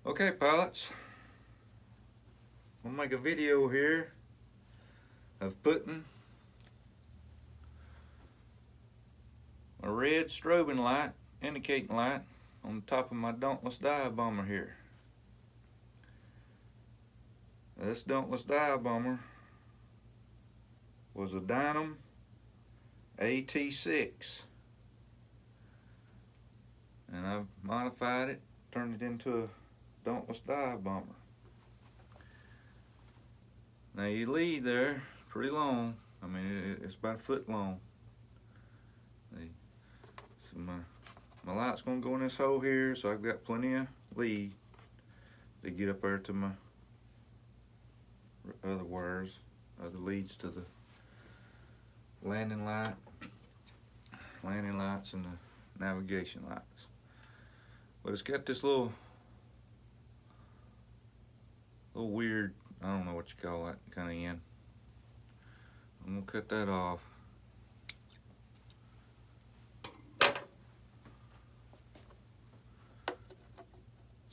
Okay, pilots, I'm gonna make a video here of putting a red strobing light, indicating light, on the top of my Dauntless dive bomber here. This Dauntless dive bomber was a Dynam AT-6, and I've modified it, turned it into a Dauntless dive bomber. Now your lead there, pretty long. I mean, it's about a foot long. So my light's gonna go in this hole here, so I've got plenty of lead to get up there to my other wires, other leads to the landing lights and the navigation lights. But it's got this little weird, I don't know what you call that kind of end. I'm gonna cut that off.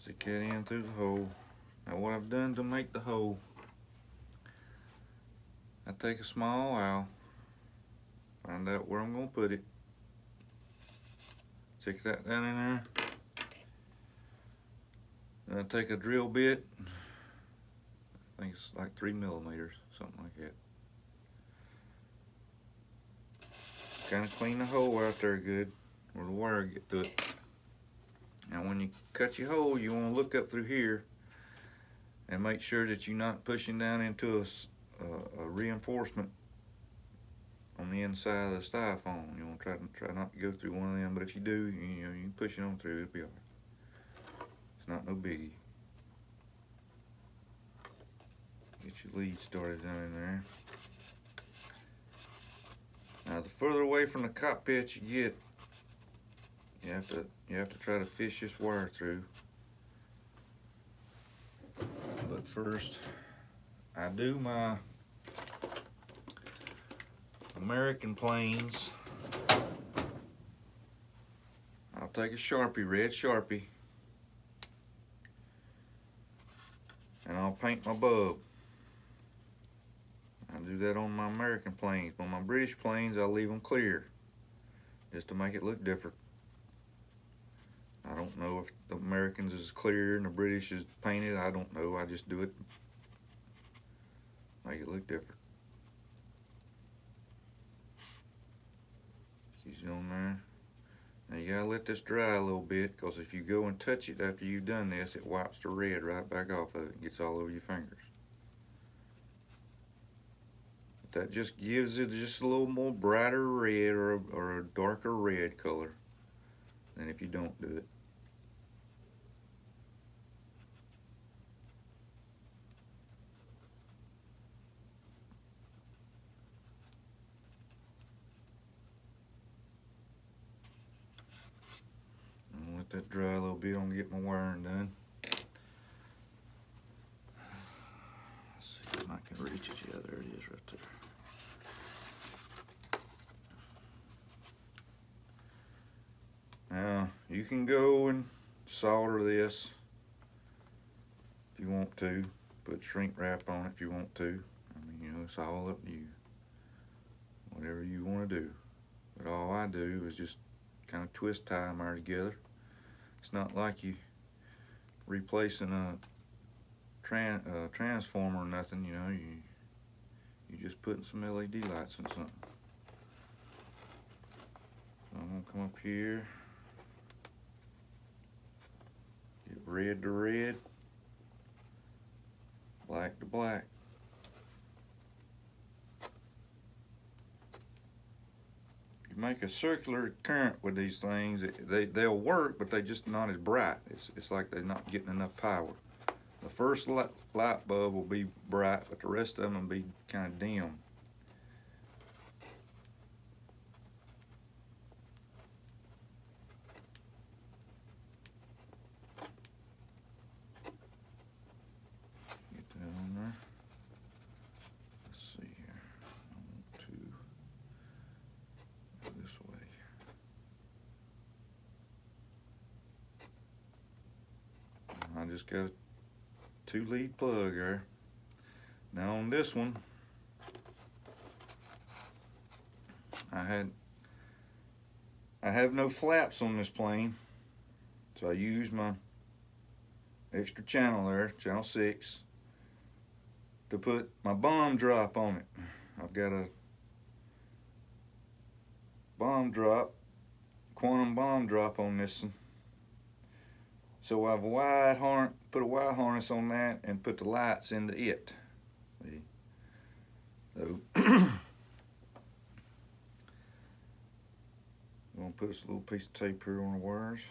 Stick that in through the hole. Now what I've done to make the hole, I take a small awl, find out where I'm gonna put it, stick that down in there. Then I take a drill bit, I think it's like 3 millimeters, something like that. Kind of clean the hole out there good, where the wire get to it. Now when you cut your hole, you want to look up through here and make sure that you're not pushing down into a reinforcement on the inside of the styrofoam. You want to try not to go through one of them, but if you do, you can push it on through, it'll be alright. It's not no biggie. Get your lead started down in there. Now the further away from the cockpit you get, you have to try to fish this wire through. But first, I do my American planes. I'll take a Sharpie, red Sharpie, and I'll paint my bulb. I do that on my American planes. On my British planes, I'll leave them clear, just to make it look different. I don't know if the Americans is clear and the British is painted. I don't know. I just do it, make it look different. Keep it on there. Now you gotta let this dry a little bit, because if you go and touch it after you've done this, it wipes the red right back off of it and gets all over your fingers. But that just gives it just a little more brighter red, or a darker red color than if you don't do it. I'm gonna let that dry a little bit. I'm gonna get my wiring done. Let's see if I can reach it. Yeah, there it is right there. Now, you can go and solder this if you want to. Put shrink wrap on it if you want to. I mean, it's all up to you. Whatever you want to do. But all I do is just kind of twist tie them all together. It's not like you replacing a transformer or nothing, you just putting some LED lights in something. So I'm gonna come up here. Red to red, black to black. You make a circular current with these things, they'll work, but they're just not as bright. It's like they're not getting enough power. The first light bulb will be bright, but the rest of them will be kind of dim. just got a 2-lead plug there. Now on this one, I have no flaps on this plane, so I use my extra channel there, channel 6, to put my bomb drop on it. I've got a bomb drop, quantum bomb drop on this one. So I've put a wire harness on that and put the lights into it. See? So I'm gonna put this little piece of tape here on the wires.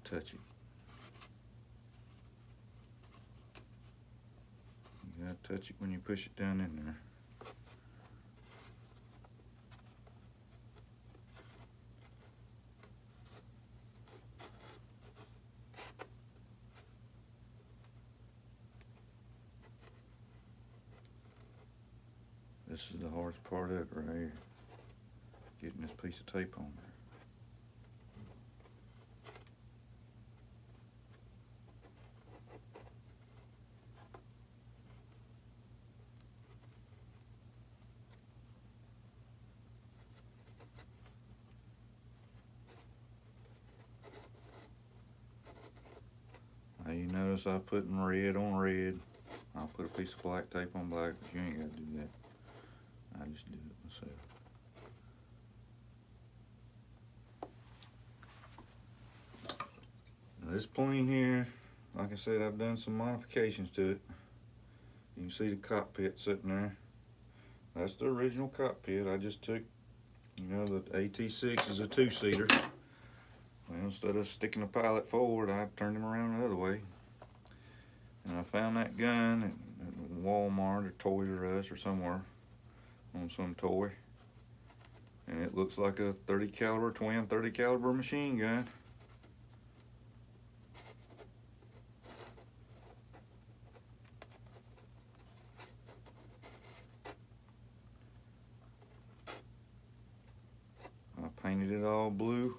Touch it. You gotta touch it when you push it down in there. This is the hardest part of it right here. Getting this piece of tape on there. Now you notice I put in red on red. I'll put a piece of black tape on black, but you ain't got to do that. I just do it myself. Now this plane here, like I said, I've done some modifications to it. You can see the cockpit sitting there. That's the original cockpit. I just took, you know, the AT-6 is a 2-seater. Well, instead of sticking the pilot forward, I turned him around the other way. And I found that gun at Walmart or Toys R Us or somewhere on some toy. And it looks like a 30 caliber, twin 30 caliber machine gun. I painted it all blue.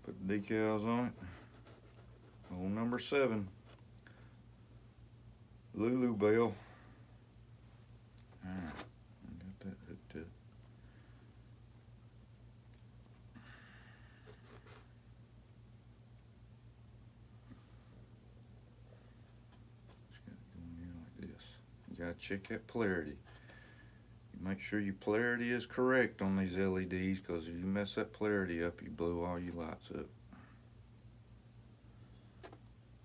Put the decals on it. Old number 7. Lulu bell. Alright, I got that hooked up. Just got it going in like this. You gotta check that polarity. You make sure your polarity is correct on these LEDs, because if you mess that polarity up, you blow all your lights up.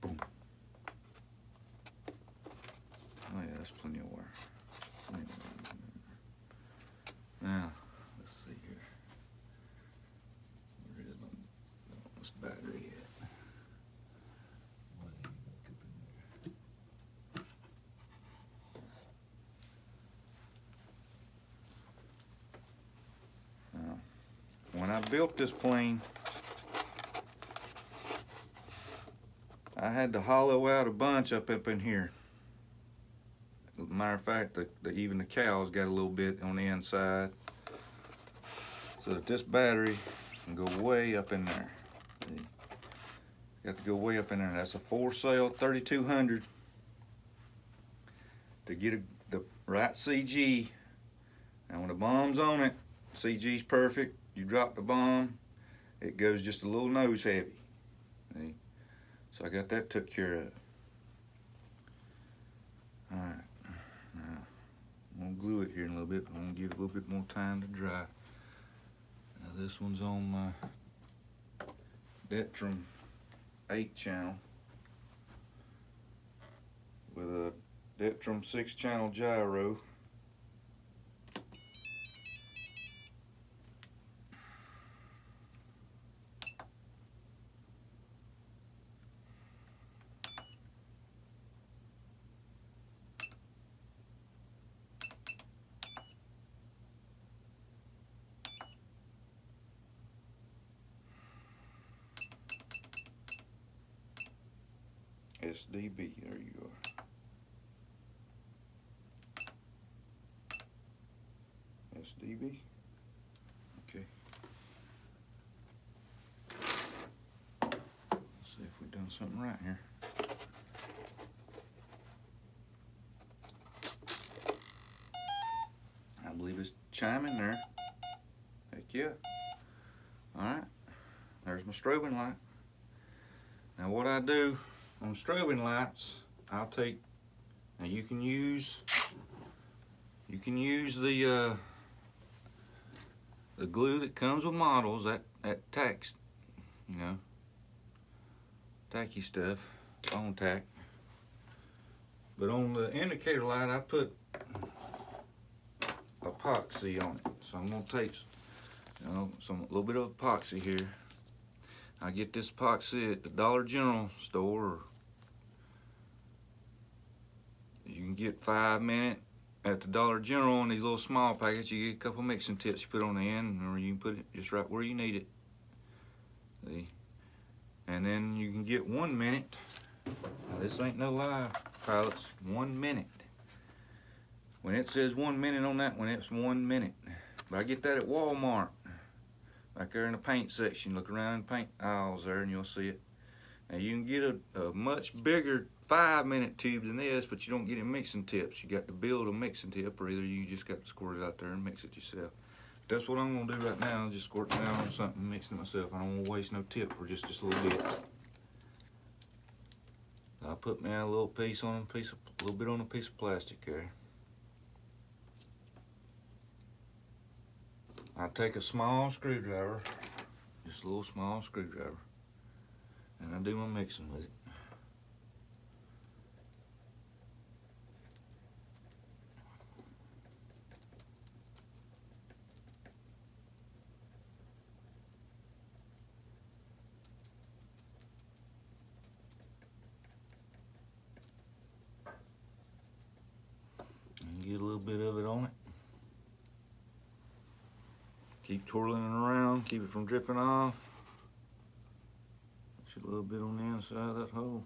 Boom. Oh yeah, that's plenty of wire. Plenty of wire. Now, let's see here. Where is this battery at? What do you look up in there? Now, when I built this plane, I had to hollow out a bunch up in here. Matter of fact, even the cows got a little bit on the inside, so that this battery can go way up in there. See? Got to go way up in there. That's a 4-cell 3200 to get the right CG. And when the bomb's on it, CG's perfect. You drop the bomb, it goes just a little nose heavy. See? So I got that took care of. All right. I'm gonna glue it here in a little bit. I'm gonna give it a little bit more time to dry. Now this one's on my Dynam 8 channel with a Dynam 6 channel gyro. SDB, there you are. SDB. Okay. Let's see if we've done something right here. I believe it's chiming there. Heck yeah. Alright. There's my strobing light. Now what I do on strobing lights, I'll take, now you can use the glue that comes with models, that tacks, you know, tacky stuff, bone tack. But on the indicator light, I put epoxy on it. So I'm gonna take, you know, a little bit of epoxy here. I get this epoxy at the Dollar General store. You can get 5 minute at the Dollar General in these little small packets. You get a couple mixing tips you put on the end, or you can put it just right where you need it. See? And then you can get 1 minute. Now this ain't no lie, pilots. 1 minute. When it says 1 minute on that one, it's 1 minute. But I get that at Walmart. Back there in the paint section. Look around in the paint aisles there and you'll see it. Now you can get a much bigger 5 minute tube than this, but you don't get any mixing tips. You got to build a mixing tip, or either you just got to squirt it out there and mix it yourself. That's what I'm gonna do right now, just squirt it down on something and mix it myself. I don't wanna waste no tip for just a little bit. I'll put me a little piece on a little bit on a piece of plastic there. I take a small screwdriver, just a little small screwdriver, and I do my mixing with it. And get a little bit of it on it. Keep twirling it around, keep it from dripping off. Just a little bit on the inside of that hole.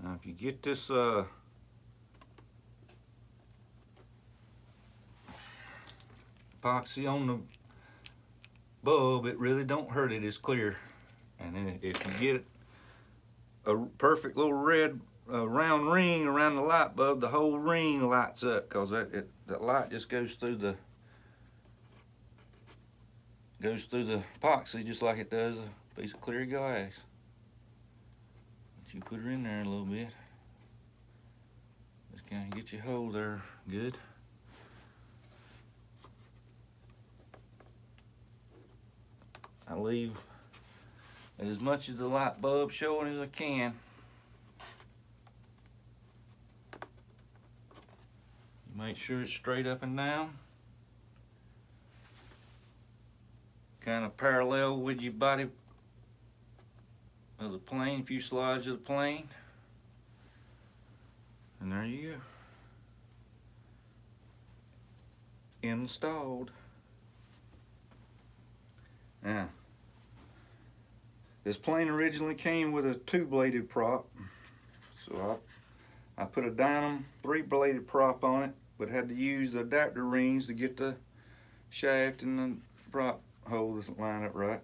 Now if you get this epoxy on the bulb, it really don't hurt it, it's clear. And then if you get a perfect little red round ring around the light bulb, the whole ring lights up, because that light just goes through the epoxy just like it does a piece of clear glass. But you put her in there a little bit. Just kind of get your hole there good. I leave as much of the light bulb showing as I can. Make sure it's straight up and down. Kind of parallel with your body of the plane, fuselage of the plane. And there you go. Installed. Now, this plane originally came with a 2-bladed prop. So I put a Dynam 3-bladed prop on it, but had to use the adapter rings to get the shaft and the prop hole to line up right.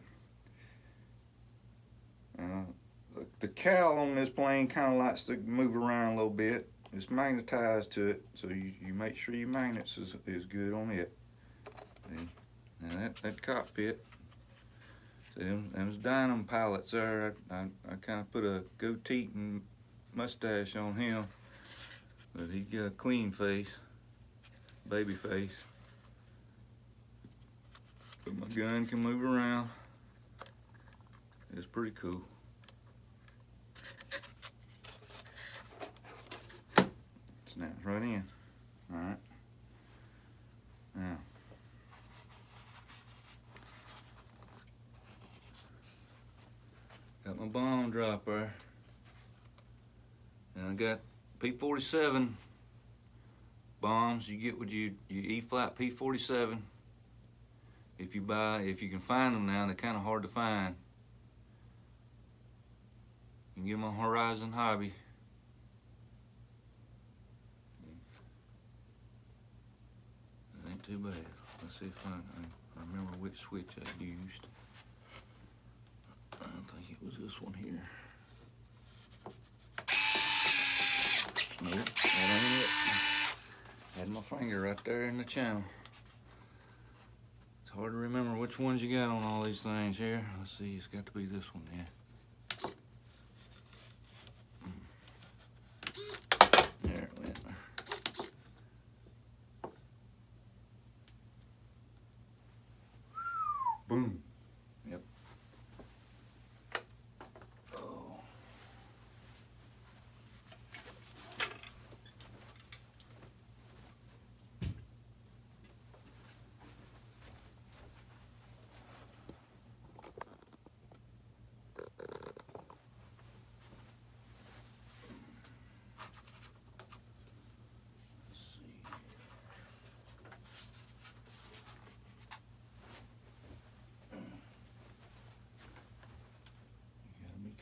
The cowl on this plane kind of likes to move around a little bit. It's magnetized to it, so you make sure your magnets is good on it. Now that cockpit, see them's Dynam pilots there. I kind of put a goatee and mustache on him, but he got a clean face, baby face. But my gun can move around. It's pretty cool. Snaps right in. All right. Now, got my bomb dropper, and I got P-47 bombs. You get with your E-flat P-47. If you can find them now, they're kind of hard to find. Give my Horizon hobby. It ain't too bad. Let's see if I remember which switch I used. I think it was this one here. Nope, that ain't it. Had my finger right there in the channel. It's hard to remember which ones you got on all these things here. Let's see, it's got to be this one, yeah. There it went. Boom. Yep. Oh.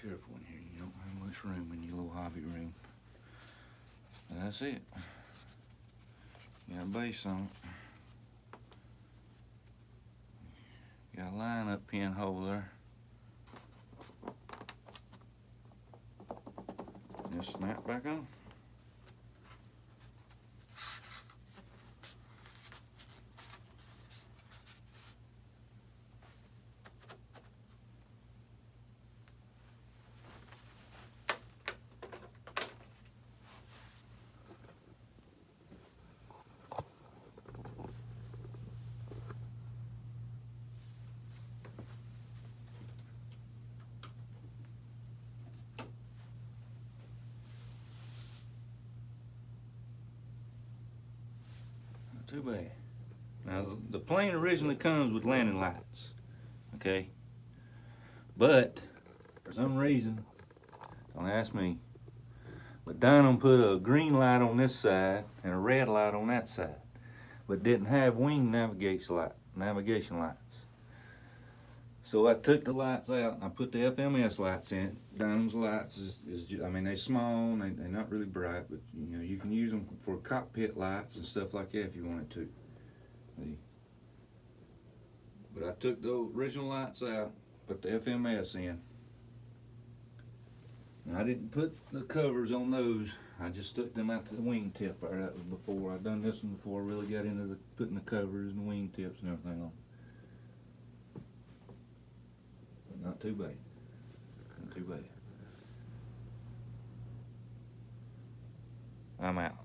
Careful in here, you don't have much room in your little hobby room. And that's it. Got a base on it. Got a line up pinhole there. Just snap back on. Too bad. Now the plane originally comes with landing lights, okay? But for some reason, don't ask me, but Dynam put a green light on this side and a red light on that side, but didn't have wing navigation lights. So I took the lights out and I put the FMS lights in. Dynam's lights I mean, they're small and they're not really bright, but you know, you can use them for cockpit lights and stuff like that if you wanted to. See? But I took the original lights out, put the FMS in. Now, I didn't put the covers on those. I just stuck them out to the wing tip there. That was before I'd done this one before I really got into putting the covers and the wing tips and everything on. Not too bad. Not too bad. I'm out.